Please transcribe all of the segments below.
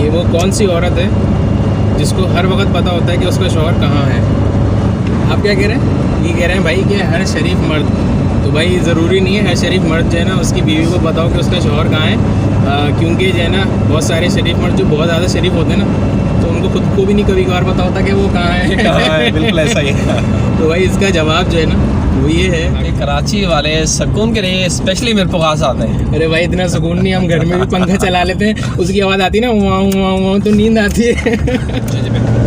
कि वो कौन सी औरत है जिसको हर वक्त पता होता है कि उसका शौहर कहाँ है। आप क्या कह रहे हैं? ये कह रहे हैं भाई कि हर शरीफ मर्द, तो भाई ज़रूरी नहीं है हर शरीफ मर्द जो है ना उसकी बीवी को पता हो कि उसका शौहर कहाँ है, क्योंकि जो है ना बहुत सारे शरीफ मर्द जो बहुत ज़्यादा शरीफ होते हैं ना, तो उनको खुद को भी नहीं कभी कभार पता होता कि वो कहाँ है। बिल्कुल ऐसा ही है। तो भाई इसका जवाब जो है ना वो ये है कि कराची वाले सुकून के लिए स्पेशली मेरे पास आते हैं। अरे भाई इतना सुकून नहीं, हम घर में भी पंखा चला लेते हैं, उसकी आवाज़ आती है ना वहाँ वहाँ वहाँ, तो नींद आती है।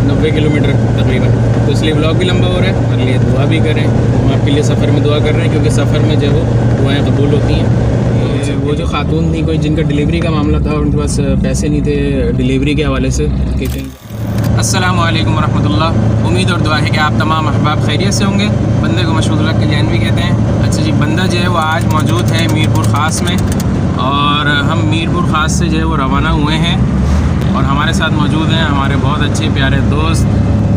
90 किलोमीटर तकरीबन, तो इसलिए ब्लॉग भी लंबा हो रहा है, और लिए दुआ भी करें। हम आपके लिए सफ़र में दुआ कर रहे हैं, क्योंकि सफ़र में जो वो दुआएँ कबूल होती हैं। वो जो खातून थी कोई जिनका डिलीवरी का मामला था, उनके पास पैसे नहीं थे डिलीवरी के हवाले से कि कहीं। अस्सलाम वालेकुम रहमतुल्लाह। उम्मीद और दुआ है कि आप तमाम अहबाब खैरियत से होंगे। बंदे को मशहूर के जैन भी कहते हैं। अच्छा जी, बंदा जो है वो आज मौजूद है मीरपुर ख़ास में, और हम मीरपुर ख़ास से जो है वो रवाना हुए हैं, और हमारे साथ मौजूद हैं हमारे बहुत अच्छे प्यारे दोस्त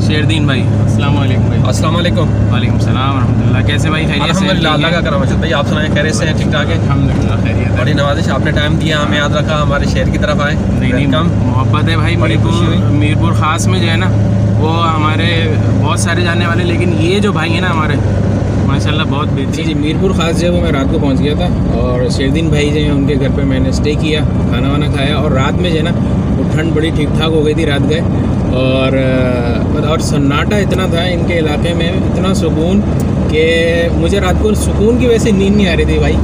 शेरदीन भाई। अस्सलाम वालेकुम भाई। अस्सलाम वालेकुम। वालेकुम सलाम रहमतुल्लाह। कैसे भाई? खैरियत से? अल्लाह का करम है भाई, आप सुनाएं खैरियत से हैं? ठीक ठाक है अल्हम्दुलिल्लाह खैरियत है। बड़ी नवाजिश, आपने टाइम दिया, हमें याद रखा, हमारे शहर की तरफ आए। नहीं कम मोहब्बत है भाई। बड़ी खुशी हुई। मीरपुर ख़ास में जो है ना वो हमारे बहुत सारे जानने वाले, लेकिन ये जो भाई है ना हमारे माशाल्लाह बहुत बेहतरीन। जी, मीरपुर ख़ास जो है वो मैं रात को पहुंच गया था, और शेरदीन भाई जो है उनके घर पे मैंने स्टे किया, खाना वाना खाया, और रात में जो है ना वो ठंड बड़ी ठीक ठाक हो गई थी। रात गए और सन्नाटा इतना था इनके इलाके में, इतना सुकून कि मुझे रात को सुकून की वजह से नींद नहीं आ रही थी भाई।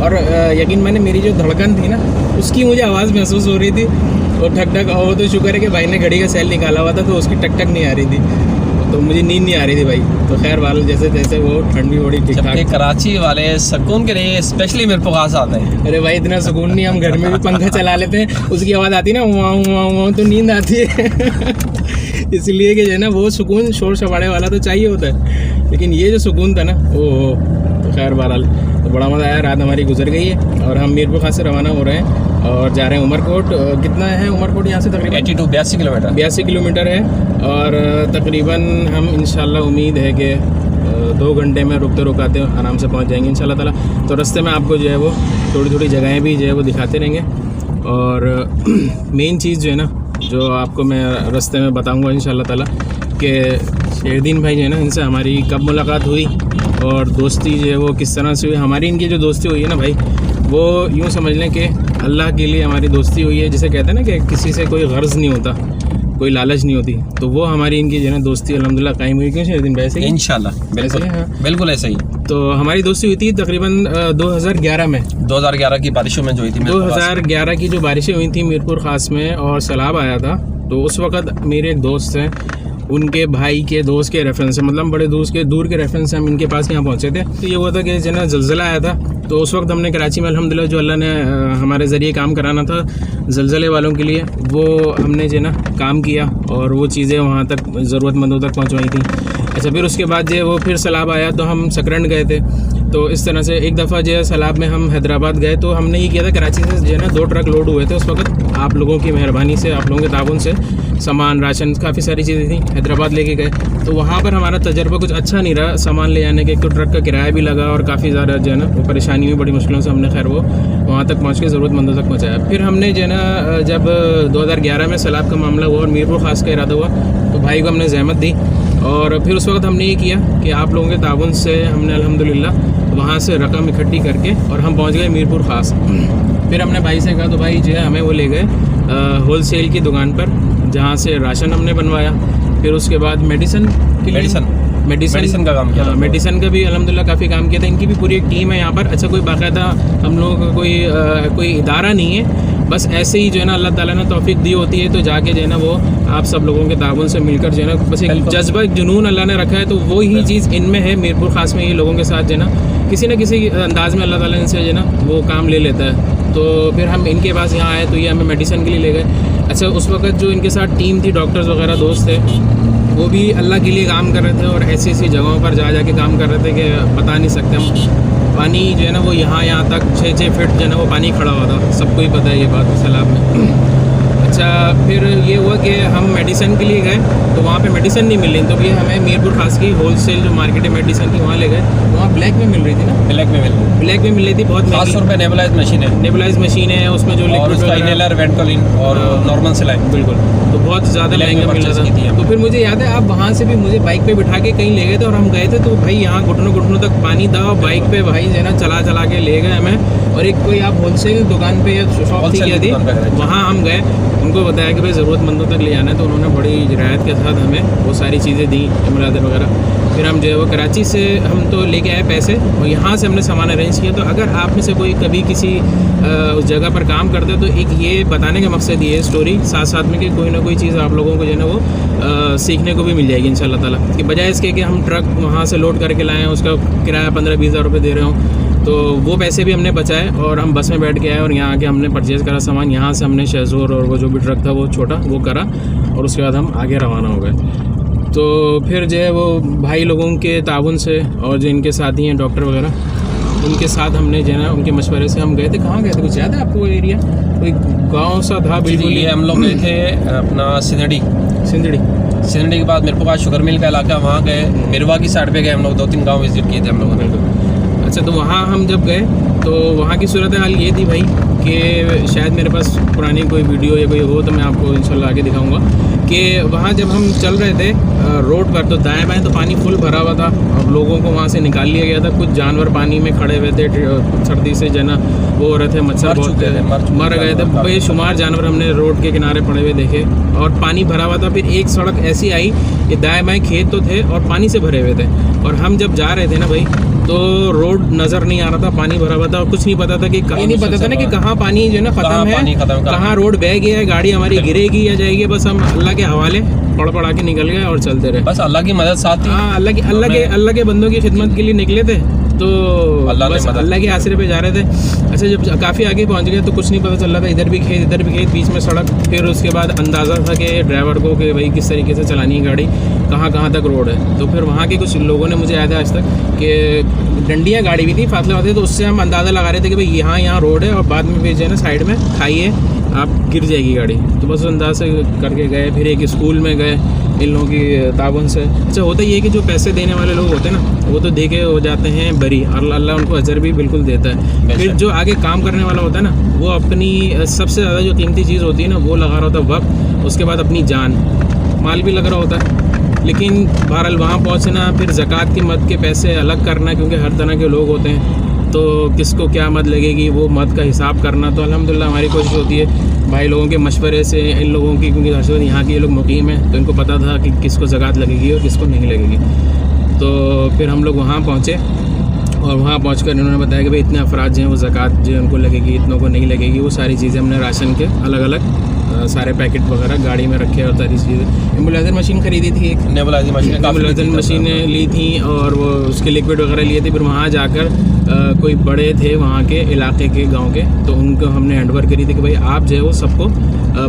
और यकीन माने मेरी जो धड़कन थी ना उसकी मुझे आवाज़ महसूस हो रही थी, और ठक ठक। और तो शुक्र है कि भाई ने घड़ी का सेल निकाला हुआ था, तो उसकी टक टक नहीं आ रही थी, तो मुझे नींद नहीं आ रही थी भाई। तो खैर वाल जैसे तैसे वो ठंड भी बड़ी ठीक ठाक। कराची वाले सुकून के लिए स्पेशली मेरे पास आते हैं। अरे भाई इतना सुकून नहीं, हम घर में भी पंखा चला लेते हैं, उसकी आवाज़ आती है ना वहाँ वहाँ वहाँ, तो नींद आती है। इसलिए कि जो है ना वो सुकून शोर शबाड़े वाला तो चाहिए होता है, लेकिन ये जो सुकून था ना वो तो खैर बहरहाल तो बड़ा मज़ा आया। रात हमारी गुजर गई है, और हम मीरपुर ख़ास से रवाना हो रहे हैं और जा रहे हैं उमरकोट। कितना है उमरकोट यहाँ से? तकरीबन 82 किलोमीटर 82 किलोमीटर है, और तकरीबन हम इंशाल्लाह उम्मीद है कि 2 घंटे में रुकते रुकाते आराम से पहुँच जाएंगे इंशाल्लाह ताला। तो रास्ते में आपको जो है वो थोड़ी थोड़ी जगहें भी जो है वो दिखाते रहेंगे, और मेन चीज़ जो है ना जो आपको मैं रास्ते में बताऊँगा इंशाल्लाह ताला कि शेरदीन भाई जो है ना इनसे हमारी कब मुलाकात हुई, और दोस्ती जो है वो किस तरह से हुई। हमारी इनकी जो दोस्ती हुई है ना भाई, वो यूँ समझ लें कि अल्लाह के लिए हमारी दोस्ती हुई है। जिसे कहते हैं ना कि किसी से कोई गर्ज नहीं होता, कोई लालच नहीं होती, तो वो हमारी इनकी जो है ना दोस्ती अल्हम्दुलिल्लाह कायम हुई। क्यों शेरदीन भाई? ऐसे ही इंशाल्लाह, बिल्कुल बिल्कुल ऐसे ही। तो हमारी दोस्ती हुई थी तकरीबन 2011 में। 2011 की बारिशों में जो हुई थी। 2011 की जो बारिशें हुई थी मीरपुर ख़ास में, और सैलाब आया था, तो उस वक़्त मेरे एक दोस्त हैं, उनके भाई के दोस्त के रेफरेंस से, मतलब बड़े दूर के रेफरेंस से हम इनके पास यहाँ पहुँचे थे। तो ये हुआ था कि जो ना ज़लज़ला आया था, तो उस वक्त हमने कराची में अल्हम्दुलिल्लाह जो अल्लाह ने हमारे ज़रिए काम कराना था ज़लज़ले वालों के लिए, वो हमने जो ना काम किया, और वो चीज़ें वहाँ तक ज़रूरतमंदों तक पहुँचवाई थी। अच्छा, फिर उसके बाद जो वो फिर सैलाब आया, तो हम सकरंड गए थे। तो इस तरह से एक दफ़ा जो है सैलाब में हम हैदराबाद गए, तो हमने ये किया था कराची से जो है ना 2 ट्रक लोड हुए थे उस वक्त। आप लोगों की मेहरबानी से, आप लोगों के ताउन से सामान, राशन, काफ़ी सारी चीज़ें थी, हैदराबाद लेके गए। तो वहाँ पर हमारा तजर्बा कुछ अच्छा नहीं रहा सामान ले जाने के। एक तो ट्रक का किराया भी लगा, और काफ़ी ज़्यादा जो है ना वो परेशानी हुई, बड़ी मुश्किलों से हमने खैर वो वहाँ तक पहुँच के ज़रूरतमंदों तक पहुँचाया। फिर हमने जो है ना जब 2011 में सैलाब का मामला हुआ और मीरपुर ख़ास का इरादा हुआ, तो भाई को हमने ज़हमत दी, और फिर उस वक्त हमने ये किया कि आप लोगों के ताउन से हमने अल्हम्दुलिल्लाह वहाँ से रकम इकट्ठी करके और हम पहुँच गए मीरपुर ख़ास। फिर हमने भाई से कहा, तो भाई जो है हमें वो ले गए होल सेल की दुकान पर, जहाँ से राशन हमने बनवाया। फिर उसके बाद मेडिसिन का काम किया। मेडिसिन का भी अल्हम्दुलिल्लाह काफ़ी काम किया था। इनकी भी पूरी एक टीम है यहाँ पर। अच्छा, कोई बाकायदा हम लोगों का कोई इदारा नहीं है, बस ऐसे ही जो है ना अल्लाह ताला ने तौफीक दी होती है, तो जाके जो है ना वो आप सब लोगों के ताउन से मिलकर जो है ना बस एक जज्बा, एक जुनून अल्लाह ने रखा है, तो वो ही चीज़ इनमें है। मीरपुर ख़ास में ये लोगों के साथ जो है ना किसी न किसी अंदाज़ में अल्लाह ताला इनसे जो है ना वो काम ले लेता है। तो फिर हम इनके पास यहाँ आए, तो ये हमें मेडिसिन के लिए ले गए। अच्छा, उस वक्त जो इनके साथ टीम थी, डॉक्टर्स वगैरह दोस्त थे, वो भी अल्लाह के लिए काम कर रहे थे, और ऐसी ऐसी जगहों पर जा के काम कर रहे थे कि बता नहीं सकते हम। पानी जो है ना वो यहाँ तक 6-6 फीट जो है ना वो पानी खड़ा हुआ था, सबको ही पता है ये बात सैलाब में। अच्छा, फिर ये हुआ कि हम मेडिसिन के लिए गए तो वहाँ पे मेडिसिन नहीं मिल रही, तो भैया हमें मीरपुर खास की होलसेल जो मार्केट है मेडिसिन की वहाँ ले गए। वहाँ ब्लैक में मिल रही थी ना, ब्लैक में मिल रही ब्लैक में मिल रही थी, बहुत 500 रुपये नेबुलाइज मशीन है नेबुलाइज मशीन है, उसमें जो और लिक्विड उसका वगैरह- इनहेलर वेंटोलिन और नॉर्मल सिलाई बिल्कुल, तो बहुत ज़्यादा ब्लैक में महंगा मिल purchase रहा की थी था। हमने। तो फिर मुझे याद है आप वहाँ से भी मुझे बाइक पे बिठा के कहीं ले गए थे और हम गए थे, तो भाई यहाँ घुटनों घुटनों तक पानी था और बाइक पे भाई जो है ना चला चला के ले गए हमें। और एक कोई आप होलसेल दुकान पे या शॉप थी Wholesale क्या थी, दुकान पे गए थे। वहाँ हम गए, उनको बताया कि भाई ज़रूरतमंदों तक ले जाना है, तो उन्होंने बड़ी रियायत के साथ हमें वो सारी चीज़ें दी, इमरादर वगैरह। फिर हम जो है वो कराची से हम तो लेके आए पैसे और यहाँ से हमने सामान अरेंज किया। तो अगर आप में से कोई कभी किसी उस जगह पर काम करते हो तो एक ये बताने का मकसद ये है स्टोरी साथ साथ में कि कोई ना कोई चीज़ आप लोगों को जो है ना वो सीखने को भी मिल जाएगी इंशाल्लाह ताला, कि बजाय इसके कि हम ट्रक वहाँ से लोड करके लाएँ, उसका किराया 15-20 हज़ार रुपये दे रहे हों, तो वो पैसे भी हमने बचाए और हम बस में बैठ के आए और यहाँ आके हमने परचेज़ करा सामान। यहाँ से हमने शहजोर और वो जो भी ट्रक था वो छोटा वो करा और उसके बाद हम आगे रवाना हो गए। तो फिर जो है वो भाई लोगों के ताउन से और जो इनके साथी हैं डॉक्टर वगैरह, उनके साथ हमने जो है ना उनके मशवरे से हम गए थे। कहाँ गए थे, कुछ याद है आपको वो एरिया? कोई गांव सा था बिल्कुल ये हम लोग गए थे अपना सिंधड़ी सिंधड़ी के बाद मेरे को शुगर मिल का इलाका, वहाँ गए मिरवा की साइड पे गए हम लोग, 2-3 गांव विजिट किए थे हम लोगों ने। बिल्कुल। अच्छा, तो वहाँ हम जब गए तो वहाँ की सूरत हाल ये थी भाई कि शायद मेरे पास पुरानी कोई वीडियो या कोई हो तो मैं आपको इंशाल्लाह आगे दिखाऊंगा कि वहाँ जब हम चल रहे थे रोड पर तो दाएं बाएं तो पानी फुल भरा हुआ था और लोगों को वहाँ से निकाल लिया गया था। कुछ जानवर पानी में खड़े हुए थे, सर्दी से जना वो हो रहे थे, मच्छर बहुत थे, मर गए थे बेशुमार जानवर हमने रोड के किनारे पड़े हुए देखे और पानी भरा हुआ था। फिर एक सड़क ऐसी आई कि दाएं बाएं खेत तो थे और पानी से भरे हुए थे और हम जब जा रहे थे ना भाई तो रोड नज़र नहीं आ रहा था, पानी भरा हुआ था और कुछ नहीं पता था कि ये नहीं पता था ना कि कहाँ पानी जो है ना ख़त्म है, कहाँ रोड बह गया है, गाड़ी हमारी गिरेगी या जाएगी। बस हम अल्लाह के हवाले पढ़ के निकल गए और चलते रहे। बस अल्लाह की मदद साथ थी। हाँ, अल्लाह के बंदों की खिदमत के लिए निकले थे तो बस अल्लाह के आसरे पे जा रहे थे। अच्छा, जब काफ़ी आगे पहुंच गए तो कुछ नहीं पता चल रहा था, इधर भी खेत बीच में सड़क। फिर उसके बाद अंदाज़ा था कि ड्राइवर को कि भाई किस तरीके से चलानी है गाड़ी, कहाँ तक रोड है। तो फिर वहाँ के कुछ लोगों ने, मुझे याद है आज तक, कि डंडियाँ गाड़ी भी थी फासले वाले, तो उससे हम अंदाज़ा लगा रहे थे कि भाई यहाँ रोड है और बाद में भी जो है ना साइड में खाई है, आप गिर जाएगी गाड़ी। तो बस अंदाज से करके गए। फिर एक स्कूल में गए इन लोगों की ताबन से। अच्छा, होता ये है कि जो पैसे देने वाले लोग होते हैं ना वो तो दे के हो जाते हैं बरी, अल्लाह उनको अजर भी बिल्कुल देता है। फिर जो आगे काम करने वाला होता है ना वो अपनी सबसे ज़्यादा जो कीमती चीज़ होती है ना वो लगा रहा होता है वक्त, उसके बाद अपनी जान, माल भी लग रहा होता है। लेकिन बहरहाल वहाँ पहुँचना, फिर ज़कात की मद के पैसे अलग करना, क्योंकि हर तरह के लोग होते हैं तो किसको क्या मद लगेगी वो मद का हिसाब करना। तो अल्हम्दुलिल्लाह हमारी कोशिश होती है भाई लोगों के मशवरे से, इन लोगों की, क्योंकि हर यहाँ के लोग मुकीम हैं तो इनको पता था कि किसको ज़कात लगेगी और किसको नहीं लगेगी। तो फिर हम लोग वहाँ पहुँचे और वहाँ पहुँचकर इन्होंने बताया कि भाई इतने अफराद जो हैं वो ज़कात जो है उनको लगेगी, इतनों को नहीं लगेगी। वो सारी चीज़ें हमने राशन के अलग अलग सारे पैकेट वगैरह गाड़ी में रखे और सारी चीज़ें। नेबुलाइजर मशीन खरीदी थी, एक नेबुलाइजर मशीनें ली थी और वो उसके लिक्विड वगैरह लिए थे। फिर वहाँ जाकर कोई बड़े थे वहाँ के इलाके के, गांव के, तो उनको हमने हैंडओवर करी थी कि भाई आप जो है वो सबको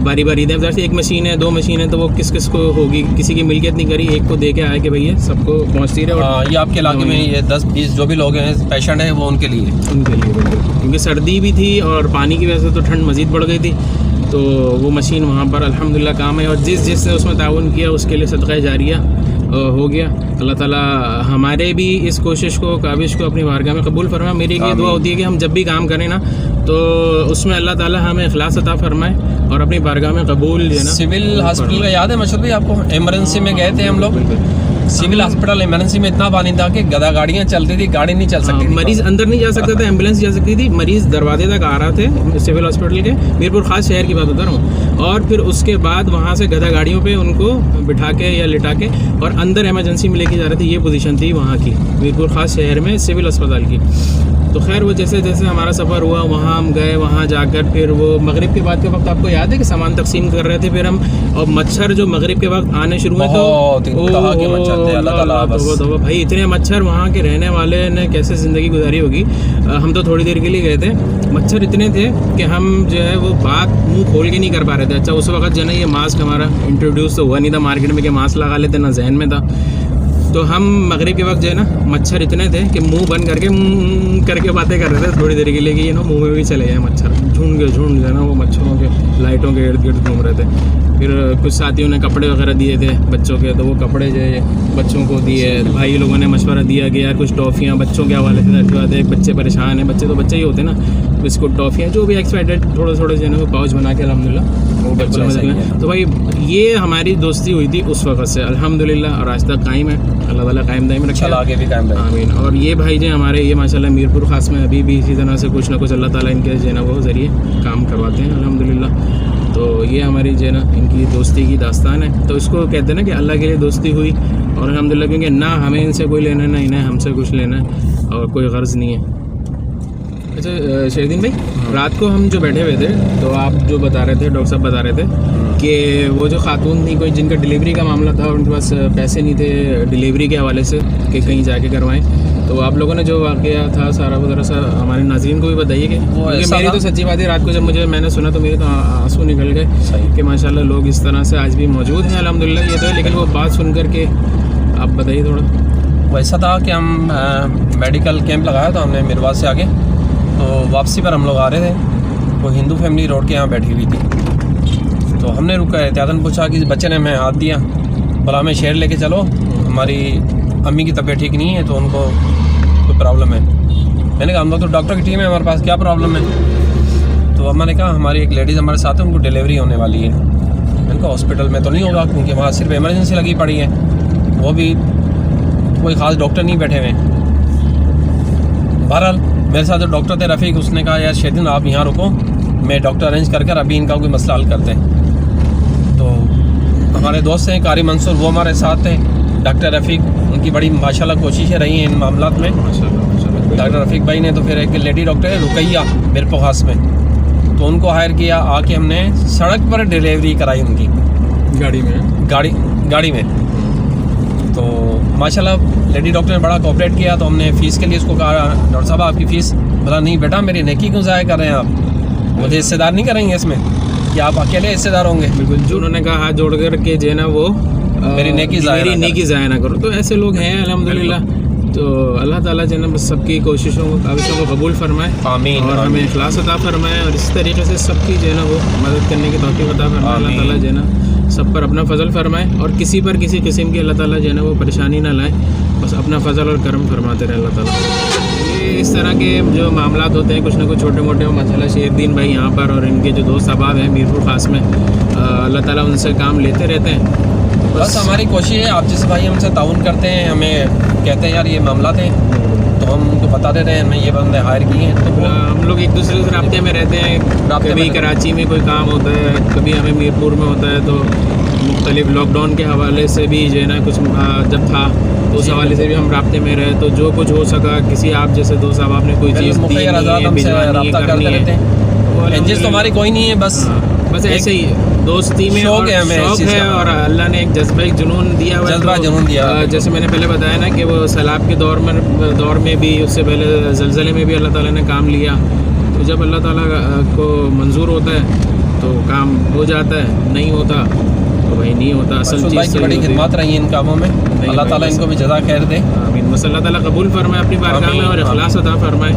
बारी बारी दें। जैसे एक मशीन है, 2 मशीन है तो वो किस किस को होगी, किसी की मिल्कियत नहीं करी, एक को दे के आए कि भाई ये सबको पहुँचती रहे। ये आपके इलाके में ये 10-20 जो भी लोग हैं पेशेंट हैं वो उनके लिए बिल्कुल, क्योंकि सर्दी भी थी और पानी की वजह से तो ठंड मज़ीद बढ़ गई थी। तो वो मशीन वहाँ पर अल्हम्दुलिल्लाह काम है और जिसने उसमें ताउन किया उसके लिए सदक़ा जारिया हो गया। अल्लाह ताला हमारे भी इस कोशिश को, काविश को अपनी बारगाह में कबूल फरमाए। मेरी ये दुआ होती है कि हम जब भी काम करें ना तो उसमें अल्लाह ताला हमें इखलास अता फरमाए और अपनी बारगाह में कबूल जो है ना। सिविल हॉस्पिटल का याद है मशहूर भाई आपको? इमरजेंसी में गए थे हम लोग, सिविल हॉस्पिटल इमरजेंसी में इतना पानी था कि गधा गाड़ियाँ चलती थी, गाड़ी नहीं चल सकती थी, मरीज अंदर नहीं जा सकता था, एम्बुलेंस जा सकती थी, मरीज दरवाजे तक आ रहे थे सिविल हॉस्पिटल के, मीरपुर खास शहर की बात बता रहा हूँ। और फिर उसके बाद वहाँ से गधा गाड़ियों पे उनको बिठा के या लिटा के और अंदर इमरजेंसी में लेके जा रहे थे। ये पोजीशन थी वहाँ की मीरपुर खास शहर में सिविल अस्पताल की। तो खैर वो जैसे जैसे हमारा सफ़र हुआ वहाँ हम गए, वहाँ जाकर फिर वो मगरिब के बाद के वक्त आपको याद है कि सामान तकसीम कर रहे थे फिर हम, और मच्छर जो मगरिब के वक्त आने शुरू हुए तो भाई इतने मच्छर, वहाँ के रहने वाले ने कैसे ज़िंदगी गुजारी होगी। हम तो थोड़ी देर के लिए गए थे, मच्छर इतने थे कि हम जो है वो बात मुँह खोल के नहीं कर पा रहे थे। अच्छा उस वक्त जो है ना ये मास्क हमारा इंट्रोड्यूस तो हुआ नहीं था मार्केट में कि मास्क लगा लेते, ना जहन में था। तो हम मगरिब के वक्त जो है ना मच्छर इतने थे कि मुंह बंद करके बातें कर रहे थे थोड़ी देर के लिए कि ये ना मुंह में भी चले जाए मच्छर। झुंड जो है ना वो मच्छरों के लाइटों के इर्द गिर्द घूम रहे थे। फिर कुछ साथियों ने कपड़े वगैरह दिए थे बच्चों के, तो वो कपड़े जो है बच्चों को दिए। भाई लोगों ने मशवरा दिया कि यार कुछ टॉफ़ियाँ बच्चों के हवाले से रखवा दे, बच्चे परेशान हैं। बच्चे तो बच्चे ही होते हैं ना, बिस्कुट टॉफ़ियाँ जो भी एक्सपेक्टेड थोड़े थोड़े जो है ना वो पाउच बना के अल्हम्दुलिल्लाह वो बच्चों में। तो भाई ये हमारी दोस्ती हुई थी उस वक़्त से अल्हम्दुलिल्लाह, और आज तक कायम है। अल्लाह ताला कायम दायम रखे, आगे भी कायम रहे। आमीन। और ये भाई जो हमारे ये माशाल्लाह मीरपुर ख़ास में अभी भी इसी तरह से कुछ ना कुछ अल्लाह ताला इनके जो है ना वो ज़रिए काम करवाते हैं अल्हम्दुलिल्लाह। तो ये हमारी जो है ना इनकी दोस्ती की दास्तान है। तो इसको कहते हैं ना कि अल्लाह के लिए दोस्ती हुई, और अल्हम्दुलिल्लाह क्योंकि ना हमें इनसे कोई लेना ना इन्हें हमसे कुछ लेना है और कोई गर्ज़ नहीं है। अच्छा शेरदीन भाई, रात को हम जो बैठे हुए थे तो आप जो बता रहे थे, डॉक्टर साहब बता रहे थे कि वो जो खातून थी कोई जिनका डिलीवरी का मामला था, उनके पास पैसे नहीं थे डिलीवरी के हवाले से कि कहीं जाके करवाएं। तो आप लोगों ने जो वाक़या था सारा वो सा हमारे नाज़रीन को भी बताइए कि मेरी तो सच्ची बात है, रात को जब मैंने सुना तो मेरे तो आंसू निकल गए कि माशाल्लाह लोग इस तरह से आज भी मौजूद हैं अल्हम्दुलिल्लाह। ये तो है, लेकिन वो बात सुन कर के आप बताइए थोड़ा। वैसा था कि हम मेडिकल कैंप लगाया था हमने मिरवाज से आगे, तो वापसी पर हम लोग आ रहे थे, वो हिंदू फैमिली रोड के यहाँ बैठी हुई थी। तो हमने रुका एहतियातन पूछा कि बच्चे ने हमें हाथ दिया, बोला हमें शहर लेके चलो, हमारी अम्मी की तबीयत ठीक नहीं है तो उनको कोई प्रॉब्लम है। मैंने कहा हम लोग तो डॉक्टर की टीम है, हमारे पास क्या प्रॉब्लम है। तो मैंने कहा हमारी एक लेडीज़ हमारे साथ है, उनको डिलीवरी होने वाली है। मैंने कहा हॉस्पिटल में तो नहीं होगा क्योंकि वहाँ सिर्फ इमरजेंसी लगी पड़ी है, वो भी कोई ख़ास डॉक्टर नहीं बैठे हुए। बहरहाल मेरे साथ जो डॉक्टर थे रफ़ीक, उसने कहा यार शेरदीन आप यहाँ रुको, मैं डॉक्टर अरेंज कर अभी इनका कोई मसला हल करते हैं। तो हमारे दोस्त हैं कारी मंसूर, वो हमारे साथ थे। डॉक्टर रफ़ीक, उनकी बड़ी माशाल्लाह कोशिशें रही हैं इन मामलात में। डॉक्टर रफ़ीक भाई ने तो फिर एक लेडी डॉक्टर है रुकैया मिरपुर खास में, तो उनको हायर किया, आके हमने सड़क पर डिलीवरी कराई उनकी गाड़ी में। तो माशाल्लाह लेडी डॉक्टर ने बड़ा कोऑपरेट किया। तो हमने फ़ीस के लिए उसको कहा डॉक्टर साहब आपकी फ़ीस, बोला नहीं बेटा मेरी नेकी क्यों ज़ाया कर रहे हैं आप, मुझे हिस्सेदार नहीं करेंगे इसमें कि आप अकेले हिस्सेदार होंगे। बिल्कुल, जो उन्होंने कहा हाथ जोड़ कर के जो है ना वो मेरी नेकी ज़ाया ना करो। तो ऐसे लोग हैं अल्हम्दुलिल्लाह। तो अल्लाह ताला जो है ना बस सबकी कोशिशों को काविशों को कबूल फरमाए, आमीन, और हमें इखलास अता फरमाए, और इस तरीके से सबकी जो है ना वो मदद करने की तौफीक अता फरमाए। अल्लाह ताला जो है ना सब पर अपना फजल फरमाए, और किसी पर किसी किस्म की अल्लाह ताला जो है ना वो परेशानी ना लाए, बस अपना फजल और करम फरमाते रहे अल्लाह ताला। ये इस तरह के जो मामलात होते हैं कुछ ना कुछ छोटे मोटे, माशाल्लाह शेरदीन भाई यहाँ पर और इनके जो दोस्त अहबाब हैं मीरपुर खास में, अल्लाह ताला उनसे काम लेते रहते हैं। बस हमारी कोशिश है, आप जिस भाई हमसे ताउन करते हैं, हमें कहते हैं यार ये मामला थे, तो हम उनको बता देते हैं हमें ये बंदे हायर किए हैं। तो हम लोग एक दूसरे से राब्ते में रहते हैं। कभी कराची में कोई काम होता है, कभी हमें मीरपुर में होता है, तो मुख्तलिफ लॉकडाउन के हवाले से भी जो है ना कुछ जब था तो उस हवाले से भी हम राब्ते में रहे। तो जो कुछ हो सका, किसी आप जैसे दोस्त साहब आपने कोई चीज़ दी है, एंजेस तो हमारी कोई नहीं है, बस ऐसे ही दोस्ती में शौक है और अल्लाह ने एक जज्बा एक जुनून दिया हुआ है। जैसे मैंने पहले बताया ना कि वो सैलाब के दौर में भी, उससे पहले ज़लज़ले में भी अल्लाह ताला ने काम लिया। तो जब अल्लाह ताला को मंजूर होता है तो काम हो जाता है, नहीं होता तो भाई नहीं होता। असल चीज़ की बड़ी खिदमत रही है इन कामों में, अल्लाह ताला इनको भी जज़ा खैर दे। आमीन। बस अल्लाह ताला कबूल फरमाए अपनी बारगाह में और इखलास अता फरमाए।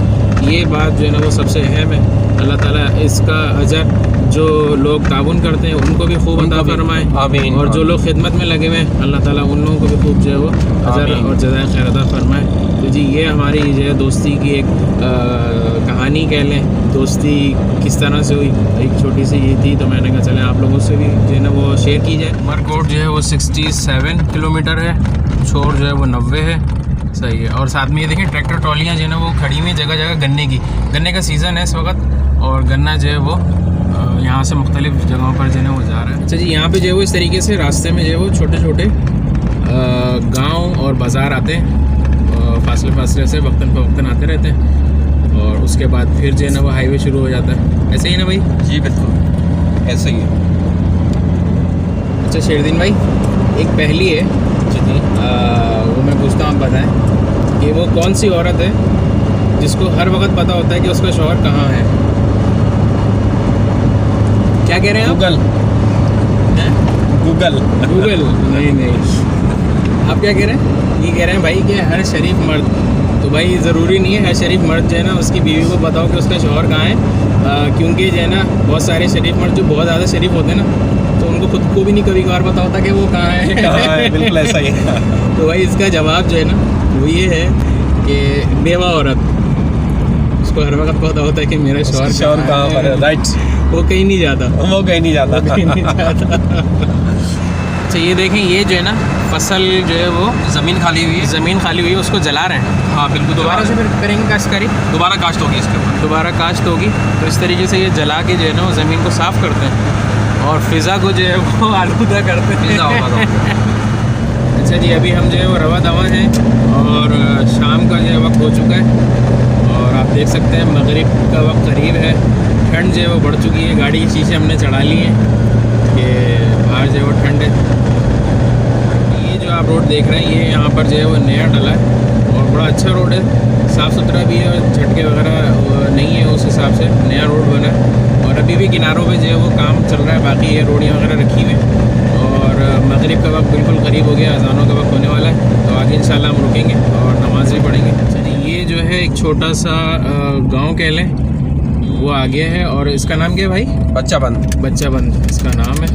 ये बात जो है ना वो सबसे अहम है। अल्लाह ताला इसका अजर जो लोग ताउन करते हैं उनको भी खूब अता फरमाए, आमीन। और जो लोग खिदमत में लगे हुए हैं अल्लाह ताला उन लोगों को भी खूब जो है वो अजर और जज़ाए खैर अता फरमाए। तो जी ये हमारी जो है दोस्ती की एक कहानी कह लें, दोस्ती किस तरह से हुई, एक छोटी सी ये थी। तो मैंने कहा चले आप लोगों से भी जो है ना वो शेयर की जाए। उमरकोट जो है वो 67 किलोमीटर है, छोर जो है वो 90 है, सही है। और साथ में ये देखिए ट्रैक्टर ट्रॉलियाँ जो है ना वो खड़ी हुई जगह जगह गन्ने का सीज़न है इस वक्त, और गन्ना जो है वो यहाँ से मुख्तलिफ जगहों पर जो है वो जा रहा है। अच्छा जी, यहाँ पे जो है वो इस तरीके से रास्ते में जो है वो छोटे छोटे गांव और बाज़ार आते हैं, फासले से वक्तन फ़वक्तन आते रहते हैं, और उसके बाद फिर जो है ना वो हाईवे शुरू हो जाता है। ऐसे ही ना भाई? जी बिल्कुल ऐसे ही है। अच्छा शेरदीन भाई, एक पहेली है जी, वो मैं पूछता हूँ, आप बताएं कि वो कौन सी औरत है जिसको हर वक्त पता होता है कि उसका शौहर कहाँ है? क्या कह रहे हैं? गूगल नहीं, आप क्या कह रहे हैं? ये कह रहे हैं भाई कि हर शरीफ मर्द, तो भाई ज़रूरी नहीं है हर शरीफ मर्द जो है ना उसकी बीवी को बताओ कि उसका शौहर कहाँ है, क्योंकि जो है ना बहुत सारे शरीफ मर्द जो बहुत ज़्यादा शरीफ होते हैं ना, तो उनको खुद को भी नहीं कभी कभार पता होता कि वो कहाँ है। बिल्कुल ऐसा ही है। तो भाई इसका जवाब जो है ना वो ये है कि बेवा औरत, उसको हर वक्त पता होता है कि मेरा शौहर कहाँ पर है, राइट, वो कहीं नहीं जाता, वो कहीं नहीं जाता। कहीं नहीं जाता। अच्छा ये देखें, ये जो है ना फसल जो है वो ज़मीन खाली हुई है, ज़मीन खाली हुई है, उसको जला रहे हैं। हाँ बिल्कुल, दोबारा से फिर करेंगे काश्तकारी, दोबारा काश्त होगी इसके ऊपर, दोबारा काश्त होगी। तो इस तरीके से ये जला के जो है ना वो ज़मीन को साफ़ करते हैं और फ़िज़ा को जो है वो आलूदा करते हैं। पिज़्ज़ा होगा। अच्छा जी, अभी हम जो है वो रवा दवा हैं और शाम का जो है वक्त हो चुका है और आप देख सकते हैं मगरिब का वक्त करीब है। ठंड जो है वो बढ़ चुकी है, गाड़ी के शीशे हमने चढ़ा लिए हैं कि बाहर जो है वो ठंड है। ये जो आप रोड देख रहे हैं ये यहाँ पर जो है वो नया डला है और बड़ा अच्छा रोड है, साफ़ सुथरा भी है और झटके वगैरह नहीं है, उस हिसाब से नया रोड बना है। और अभी भी किनारों पे जो है वो काम चल रहा है, बाकी ये रोडियाँ वगैरह रखी हुई हैं और मगरिब का वक्त बिल्कुल करीब हो गया, अज़ानों का वक्त होने वाला है। तो आगे इंशाल्लाह हम रुकेंगे और नमाज़ भी पढ़ेंगे। चलिए, ये जो है एक छोटा सा गाँव कह लें वो आ गया है और इसका नाम क्या है भाई? बच्चा बंद इसका नाम है।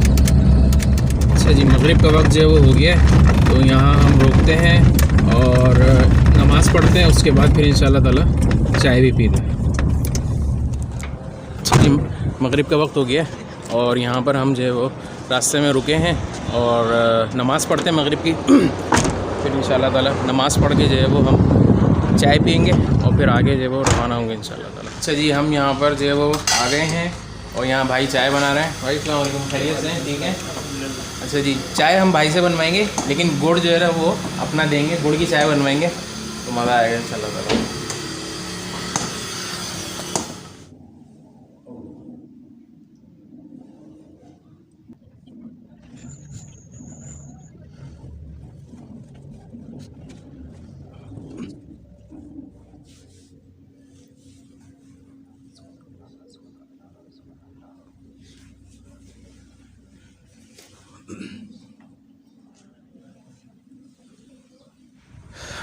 अच्छा जी, मगरिब का वक्त जो है वो हो गया है, तो यहाँ हम रुकते हैं और नमाज़ पढ़ते हैं, उसके बाद फिर इंशाल्लाह ताला चाय भी पीते हैं। अच्छा जी, मगरिब का वक्त हो गया है और यहाँ पर हम जो है वो रास्ते में रुके हैं और नमाज़ पढ़ते हैं मगरिब की, फिर इंशाल्लाह ताला नमाज़ पढ़ के जो है वो हम चाय पियेंगे और फिर आगे जो है वो रवाना होंगे इंशाल्लाह ताला। अच्छा जी, हम यहाँ पर जो है वो आ गए हैं और यहाँ भाई चाय बना रहे हैं। भाई अस्सलाम वालेकुम, खैरियत से हैं? ठीक है। अच्छा जी, चाय हम भाई से बनवाएंगे लेकिन गुड़ जो है ना वो अपना देंगे, गुड़ की चाय बनवाएंगे तो मज़ा आएगा इंशाल्लाह ताला।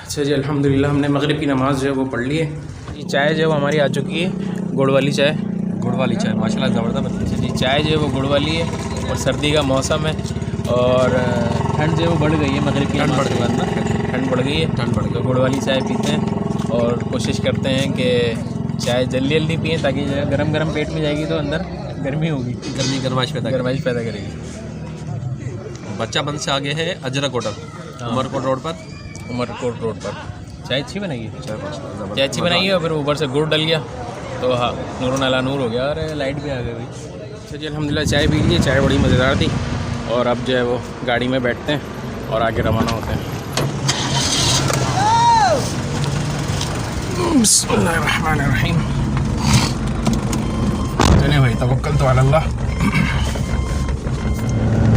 अच्छा जी, अल्हम्दुलिल्लाह हमने मगरिब की नमाज़ जो है वो पढ़ ली है। ये चाय जो है वो हमारी आ चुकी है, गुड़ वाली चाय माशाल्लाह ज़बरदस्त बनती है। जी, चाय जो है वो गुड़ वाली है और सर्दी का मौसम है और ठंड जो है वो बढ़ गई है, मगरिब की ठंड बढ़ गई है, ठंड बढ़ गई है, तो गुड़ वाली चाय पीते हैं और कोशिश करते हैं कि चाय जल्दी जल्दी पिएँ ताकि जो है गरम गरम पेट में जाएगी तो अंदर गर्मी होगी, गरमाइश पैदा करेगी। बच्चा बंद से आगे है अजरक होटल, उमरकोट रोड पर। चाय अच्छी बनाई है, चाय अच्छी बनाई है और फिर ऊपर से गुड़ डल गया तो हाँ, नूर अला नूर हो गया और लाइट भी आ गई भाई। अच्छा जी, अल्हम्दुलिल्लाह चाय पी ली, चाय बड़ी मज़ेदार थी और अब जो है वो गाड़ी में बैठते हैं और आगे रवाना होते हैं। बिस्मिल्लाहिर्रहमानिर्रहीम। चले भाई, तवक्कल तो अल्लाह।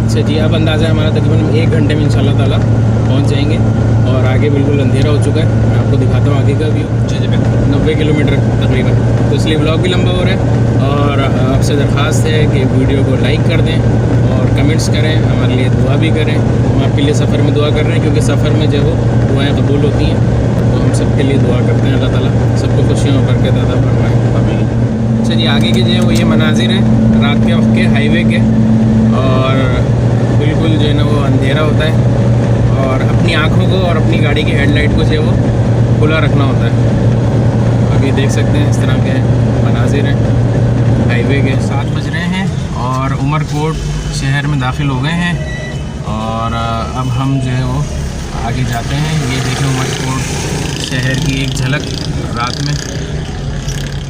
अच्छा जी, अब अंदाज़ा है हमारा तकरीबन 1 घंटे में इंशाल्लाह ताला पहुंच जाएंगे और आगे बिल्कुल अंधेरा हो चुका है। मैं आपको दिखाता हूँ आगे का व्यू। 90 किलोमीटर तकरीबन, तो इसलिए ब्लॉग भी लंबा हो रहा है और आपसे दरख्वास्त है कि वीडियो को लाइक कर दें और कमेंट्स करें, हमारे लिए दुआ भी करें। हम आपके लिए सफ़र में दुआ कर रहे हैं क्योंकि सफ़र में जो वो दुआएँ कबूल होती हैं, तो हम सब के लिए दुआ करते हैं। अल्लाह ताला सबको खुशियों और बरकत अता फरमाए। अच्छा जी, आगे के जो है वो ये मनाजिर हैं रात के वक्त के हाईवे के और बिल्कुल जो है ना वो अंधेरा होता है और अपनी आँखों को और अपनी गाड़ी की हेडलाइट को जो है वो खुला रखना होता है। अभी देख सकते हैं इस तरह के मनाजिर हैं हाईवे के। 7 बज रहे हैं और उमरकोट शहर में दाखिल हो गए हैं और अब हम जो है वो आगे जाते हैं। ये देखें उमरकोट शहर की एक झलक रात में।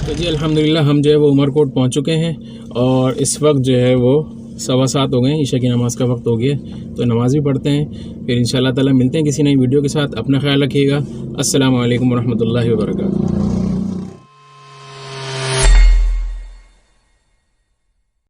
तो जी अल्हम्दुलिल्लाह हम जो है वो उमरकोट पहुंच चुके हैं और इस वक्त जो है वो 7:15 हो गए, ईशा की नमाज़ का वक्त हो गया, तो नमाज़ भी पढ़ते हैं। फिर इंशाल्लाह ताला मिलते हैं किसी नई वीडियो के साथ। अपना ख्याल रखिएगा। अस्सलामु अलैकुम वरहमतुल्लाहि वबरकातुहू।